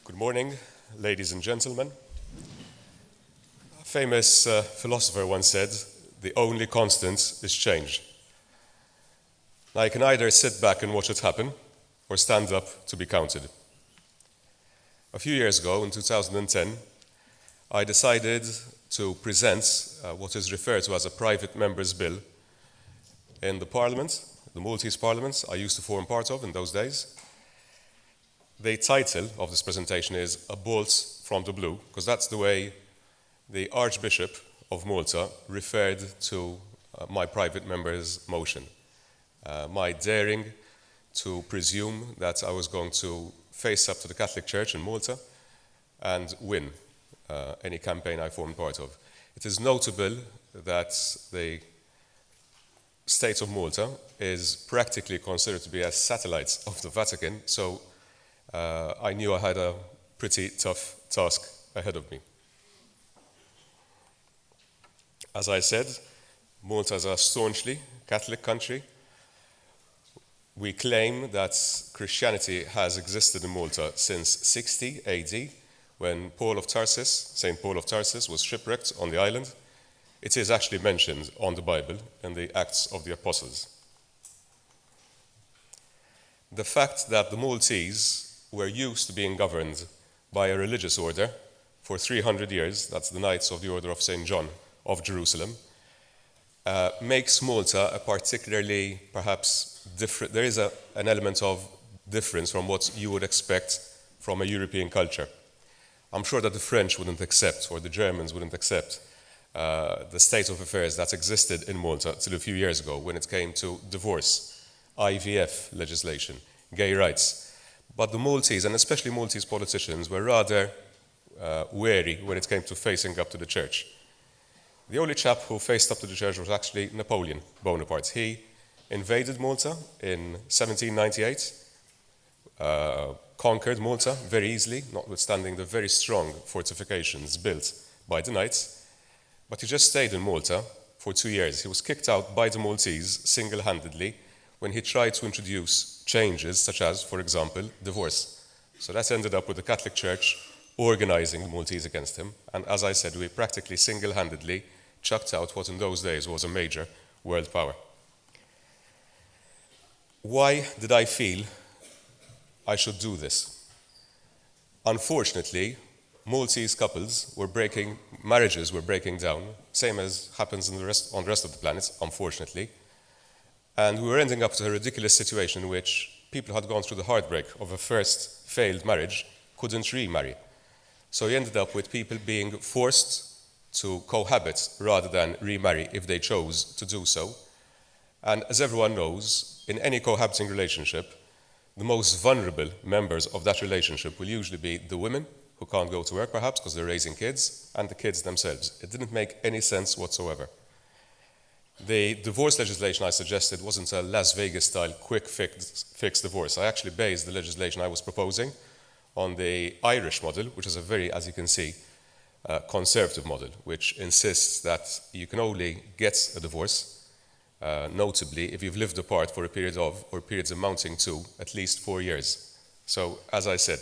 Good morning, ladies and gentlemen. A famous philosopher once said, "The only constant is change." Now, I can either sit back and watch it happen, or stand up to be counted. A few years ago, in 2010, I decided to present what is referred to as a private member's bill in the Parliament, the Maltese Parliament I used to form part of in those days. The title of this presentation is "A Bolt from the Blue," because that's the way the Archbishop of Malta referred to my private member's motion. My daring to presume that I was going to face up to the Catholic Church in Malta and win any campaign I formed part of. It is notable that the State of Malta is practically considered to be a satellite of the Vatican, so I knew I had a pretty tough task ahead of me. As I said, Malta is a staunchly Catholic country. We claim that Christianity has existed in Malta since 60 AD, when St. Paul of Tarsus was shipwrecked on the island. It is actually mentioned on the Bible in the Acts of the Apostles. The fact that the Maltese were used to being governed by a religious order for 300 years, that's the Knights of the Order of St. John of Jerusalem, makes Malta a particularly, perhaps, different. There is an element of difference from what you would expect from a European culture. I'm sure that the French wouldn't accept, or the Germans wouldn't accept, the state of affairs that existed in Malta till a few years ago when it came to divorce, IVF legislation, gay rights. But the Maltese, and especially Maltese politicians, were rather wary when it came to facing up to the church. The only chap who faced up to the church was actually Napoleon Bonaparte. He invaded Malta in 1798, conquered Malta very easily, notwithstanding the very strong fortifications built by the Knights, but he just stayed in Malta for 2 years. He was kicked out by the Maltese single-handedly when he tried to introduce changes such as, for example, divorce. So that ended up with the Catholic Church organizing the Maltese against him, and as I said, we practically single-handedly chucked out what in those days was a major world power. Why did I feel I should do this? Unfortunately, Maltese marriages were breaking down, same as happens on the rest of the planet, unfortunately. And we were ending up with a ridiculous situation in which people who had gone through the heartbreak of a first failed marriage couldn't remarry. So you ended up with people being forced to cohabit rather than remarry if they chose to do so. And as everyone knows, in any cohabiting relationship, the most vulnerable members of that relationship will usually be the women who can't go to work perhaps because they're raising kids, and the kids themselves. It didn't make any sense whatsoever. The divorce legislation I suggested wasn't a Las Vegas-style quick fix divorce. I actually based the legislation I was proposing on the Irish model, which is a very, as you can see, conservative model, which insists that you can only get a divorce, notably if you've lived apart for a period of, or periods amounting to, at least 4 years. So, as I said,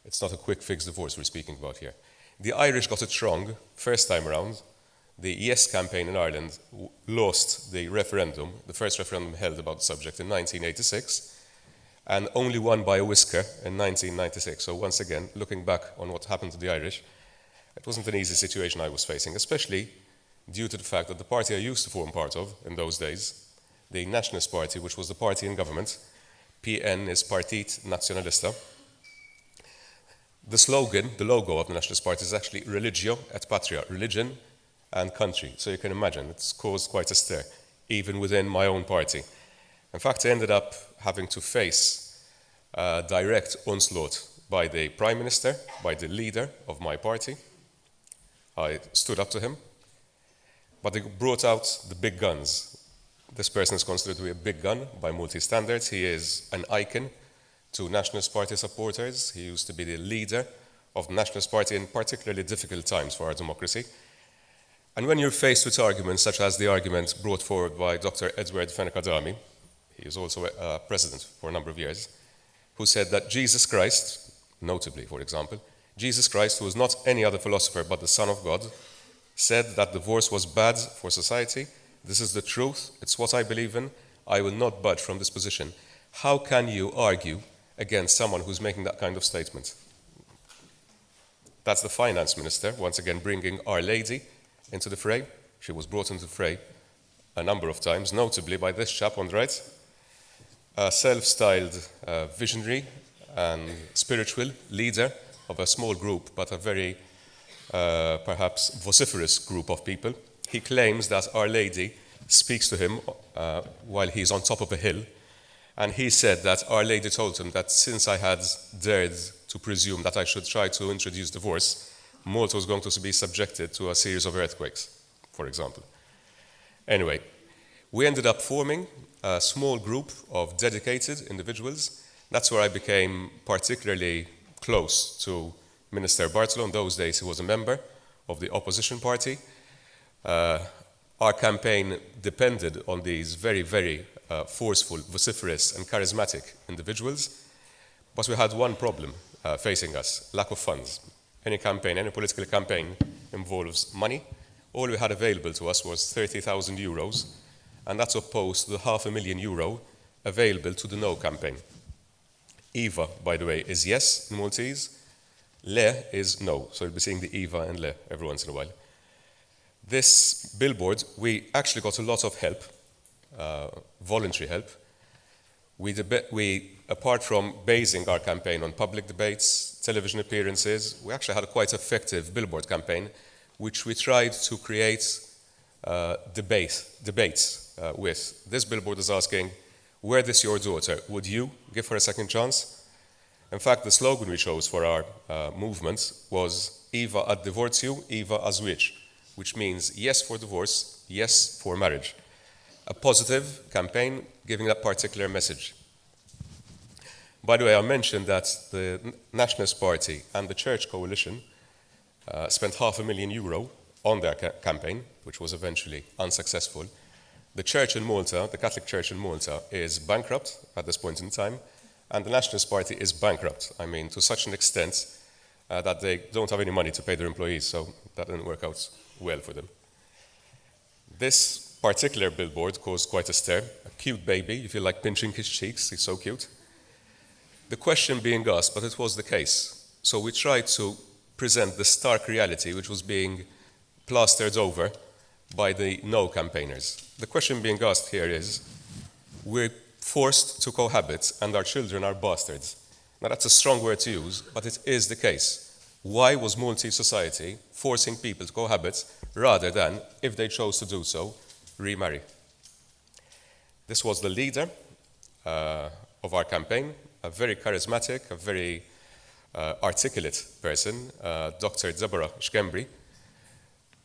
it's not a quick fix divorce we're speaking about here. The Irish got it wrong first time around. The Yes campaign in Ireland lost the referendum, the first referendum held about the subject in 1986, and only won by a whisker in 1996. So once again, looking back on what happened to the Irish, it wasn't an easy situation I was facing, especially due to the fact that the party I used to form part of in those days, the Nationalist Party, which was the party in government, PN is Partit Nacionalista. The slogan, the logo of the Nationalist Party is actually Religio et Patria, religion and country. So you can imagine, it's caused quite a stir, even within my own party. In fact, I ended up having to face a direct onslaught by the Prime Minister, by the leader of my party. I stood up to him, but they brought out the big guns. This person is considered to be a big gun by Maltese standards. He is an icon to Nationalist Party supporters. He used to be the leader of the Nationalist Party in particularly difficult times for our democracy. And when you're faced with arguments such as the argument brought forward by Dr. Edward Fenekadami, he is also a president for a number of years, who said that Jesus Christ Notably, for example, Jesus Christ, who was not any other philosopher but the Son of God, said that divorce was bad for society. This is the truth. It's what I believe in. I will not budge from this position. How can you argue against someone who's making that kind of statement? That's the finance minister, once again bringing Our Lady into the fray. She was brought into the fray a number of times, notably by this chap on the right, a self-styled visionary and spiritual leader of a small group, but a very perhaps vociferous group of people. He claims that Our Lady speaks to him while he's on top of a hill, and he said that Our Lady told him that since I had dared to presume that I should try to introduce divorce, Malta was going to be subjected to a series of earthquakes, for example. Anyway, we ended up forming a small group of dedicated individuals. That's where I became particularly close to Minister Bartolo. In those days, he was a member of the opposition party. Our campaign depended on these very, very forceful, vociferous, and charismatic individuals. But we had one problem facing us: lack of funds. Any campaign, any political campaign involves money. All we had available to us was 30,000 euros, and that's opposed to the €500,000 available to the No campaign. Eva, by the way, is yes in Maltese. Le is no. So you'll be seeing the Eva and Le every once in a while. This billboard, we actually got a lot of help, voluntary help. We, apart from basing our campaign on public debates, television appearances, we actually had a quite effective billboard campaign, which we tried to create debates with. This billboard is asking, were this your daughter, would you give her a second chance? In fact, the slogan we chose for our movement was Eva ad divorciu, Eva a zwitch, which means yes for divorce, yes for marriage. A positive campaign giving that particular message. By the way, I mentioned that the Nationalist Party and the Church Coalition spent €500,000 on their campaign, which was eventually unsuccessful. The church in Malta, the Catholic Church in Malta, is bankrupt at this point in time, and the Nationalist Party is bankrupt. I mean, to such an extent that they don't have any money to pay their employees, so that didn't work out well for them. This particular billboard caused quite a stir. A cute baby, you feel like pinching his cheeks, he's so cute. The question being asked, but it was the case. So we tried to present the stark reality which was being plastered over by the No campaigners. The question being asked here is, we're forced to cohabit and our children are bastards. Now that's a strong word to use, but it is the case. Why was Maltese society forcing people to cohabit rather than, if they chose to do so, remarry? This was the leader of our campaign, a very charismatic, a very articulate person, Dr. Deborah Shkembri.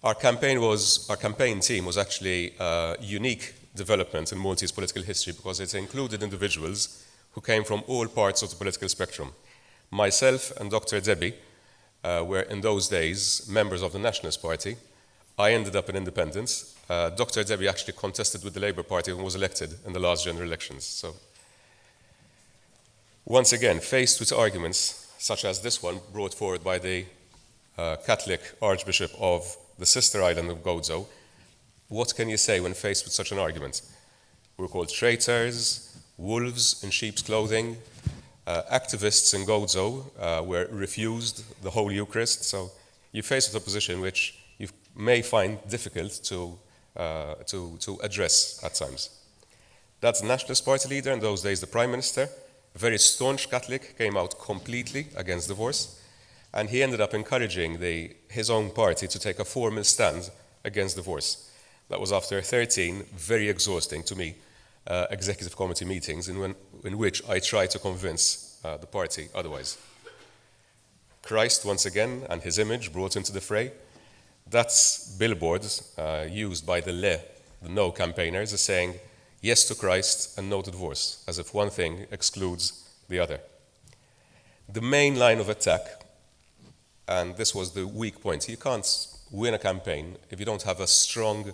Our campaign team was actually a unique development in Maltese political history because it included individuals who came from all parts of the political spectrum. Myself and Dr. Debbie were in those days members of the Nationalist Party. I ended up in independence. Dr. Debbie actually contested with the Labour Party and was elected in the last general elections. So, once again, faced with arguments such as this one brought forward by the Catholic Archbishop of the sister island of Gozo, what can you say when faced with such an argument? We're called traitors, wolves in sheep's clothing. Activists in Gozo were refused the Holy Eucharist. So you're faced with a position which you may find difficult to address at times. That's the Nationalist Party leader, in those days the Prime Minister, a very staunch Catholic, came out completely against divorce, and he ended up encouraging his own party to take a formal stand against divorce. That was after 13 very exhausting, to me, executive committee meetings in which I tried to convince the party otherwise. Christ, once again, and his image brought into the fray. That's billboards used by the No campaigners, as saying yes to Christ and no to divorce, as if one thing excludes the other. The main line of attack, and this was the weak point, you can't win a campaign if you don't have a strong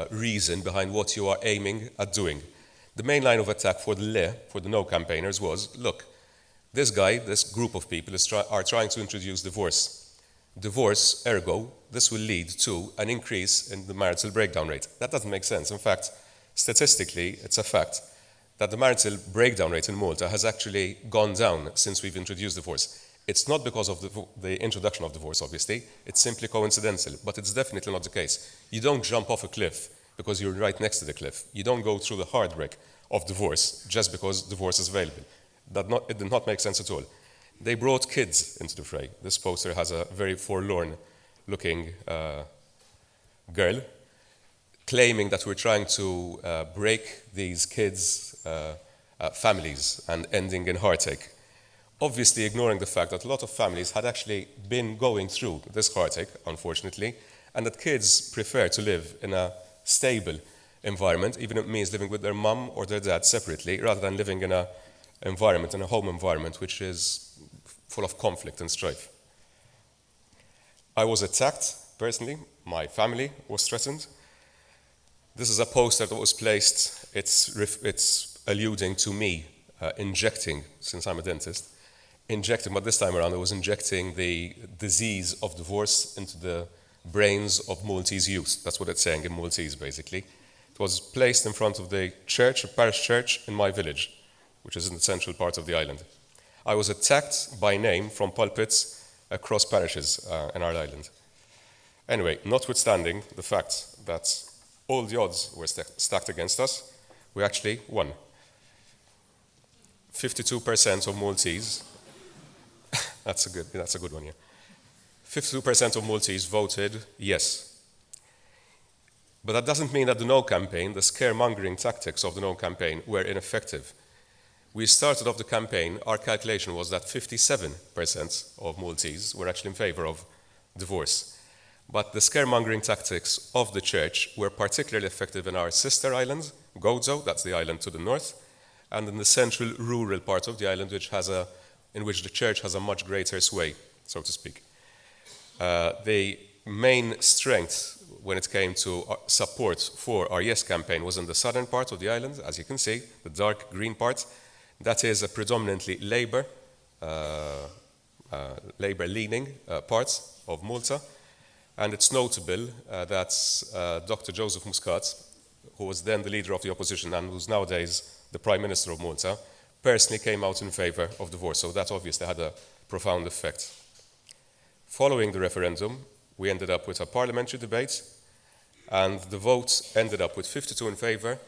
reason behind what you are aiming at doing. The main line of attack for the No campaigners was, look, This guy, this group of people are trying to introduce divorce. Divorce, ergo, this will lead to an increase in the marital breakdown rate. That doesn't make sense. In fact, statistically, it's a fact that the marital breakdown rate in Malta has actually gone down since we've introduced divorce. It's not because of the introduction of divorce, obviously. It's simply coincidental, but it's definitely not the case. You don't jump off a cliff because you're right next to the cliff. You don't go through the heartbreak of divorce just because divorce is available. It did not make sense at all. They brought kids into the fray. This poster has a very forlorn-looking girl claiming that we're trying to break these kids' families and ending in heartache. Obviously ignoring the fact that a lot of families had actually been going through this heartache, unfortunately, and that kids prefer to live in a stable environment, even if it means living with their mum or their dad separately, rather than living in a home environment, which is full of conflict and strife. I was attacked, personally. My family was threatened. This is a poster that was placed. It's alluding to me injecting, since I'm a dentist, but this time around I was injecting the disease of divorce into the brains of Maltese youth. That's what it's saying in Maltese, basically. It was placed in front of the church, a parish church in my village, which is in the central part of the island. I was attacked by name from pulpits across parishes in our island. Anyway, notwithstanding the fact that all the odds were stacked against us, we actually won. 52% of Maltese, that's a good one, yeah. 52% of Maltese voted yes. But that doesn't mean that the no campaign, the scaremongering tactics of the no campaign, were ineffective. We started off the campaign, our calculation was that 57% of Maltese were actually in favor of divorce. But the scaremongering tactics of the church were particularly effective in our sister island, Gozo, that's the island to the north, and in the central rural part of the island, in which the church has a much greater sway, so to speak. The main strength when it came to support for our Yes campaign was in the southern part of the island, as you can see, the dark green part. That is a predominantly Labour-leaning part of Malta. And it's notable that Dr. Joseph Muscat, who was then the leader of the opposition and who's nowadays the Prime Minister of Malta, personally came out in favor of divorce. So that obviously had a profound effect. Following the referendum, we ended up with a parliamentary debate, and the vote ended up with 52 in favor,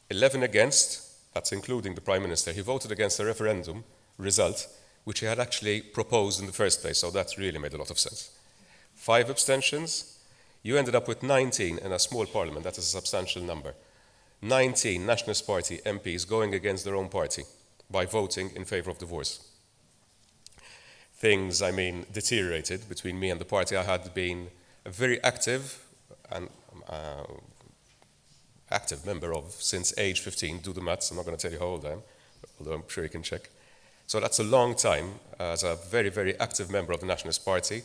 11 against. That's including the Prime Minister. He voted against the referendum result, which he had actually proposed in the first place, so that really made a lot of sense. 5 abstentions. You ended up with 19 in a small parliament. That is a substantial number. 19 Nationalist Party MPs going against their own party by voting in favor of divorce. Things, deteriorated between me and the party. I had been a very active member of since age 15. Do the maths, I'm not going to tell you how old I am, although I'm sure you can check. So that's a long time as a very, very active member of the Nationalist Party.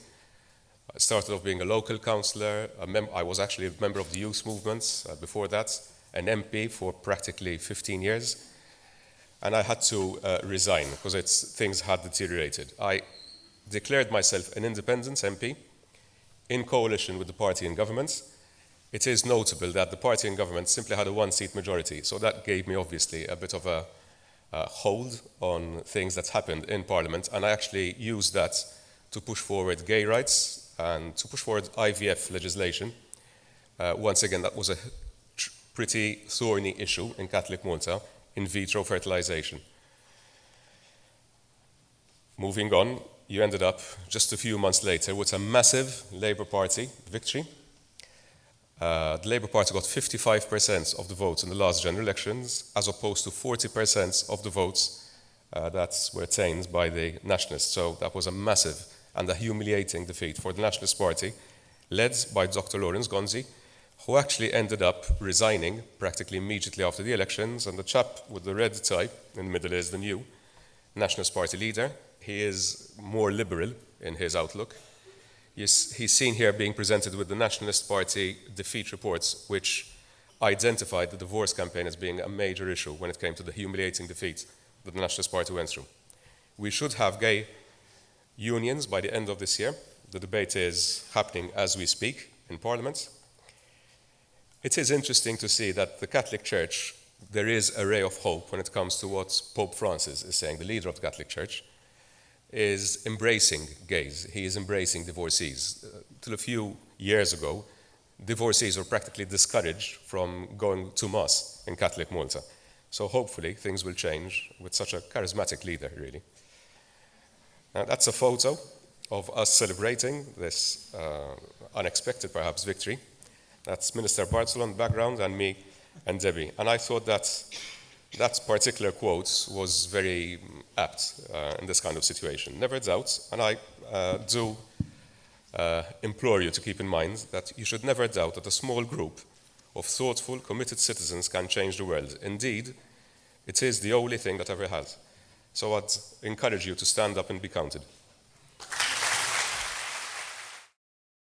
I started off being a local councillor. I was actually a member of the youth movements before that, an MP for practically 15 years. And I had to resign because things had deteriorated. I declared myself an independent MP in coalition with the party in government. It is notable that the party in government simply had a one-seat majority, so that gave me obviously a bit of a hold on things that happened in Parliament, and I actually used that to push forward gay rights and to push forward IVF legislation. Once again, that was a pretty thorny issue in Catholic Malta, in vitro fertilization. Moving on, you ended up just a few months later with a massive Labour Party victory. The Labour Party got 55% of the votes in the last general elections, as opposed to 40% of the votes that were attained by the Nationalists. So that was a massive and a humiliating defeat for the Nationalist Party, led by Dr. Lawrence Gonzi, who actually ended up resigning practically immediately after the elections. And the chap with the red tie in the middle is the new Nationalist Party leader. He is more liberal in his outlook. He's seen here being presented with the Nationalist Party defeat reports, which identified the divorce campaign as being a major issue when it came to the humiliating defeat that the Nationalist Party went through. We should have gay unions by the end of this year. The debate is happening as we speak in Parliament. It is interesting to see that the Catholic Church, there is a ray of hope when it comes to what Pope Francis is saying, the leader of the Catholic Church, is embracing gays. He is embracing divorcees. Till a few years ago, divorcees were practically discouraged from going to Mass in Catholic Malta. So hopefully things will change with such a charismatic leader, really. Now, that's a photo of us celebrating this unexpected, perhaps, victory. That's Minister Bartzel on the background and me and Debbie. And I thought that particular quote was very apt in this kind of situation. Never doubt, and I do implore you to keep in mind that you should never doubt that a small group of thoughtful, committed citizens can change the world. Indeed, it is the only thing that ever has. So I'd encourage you to stand up and be counted.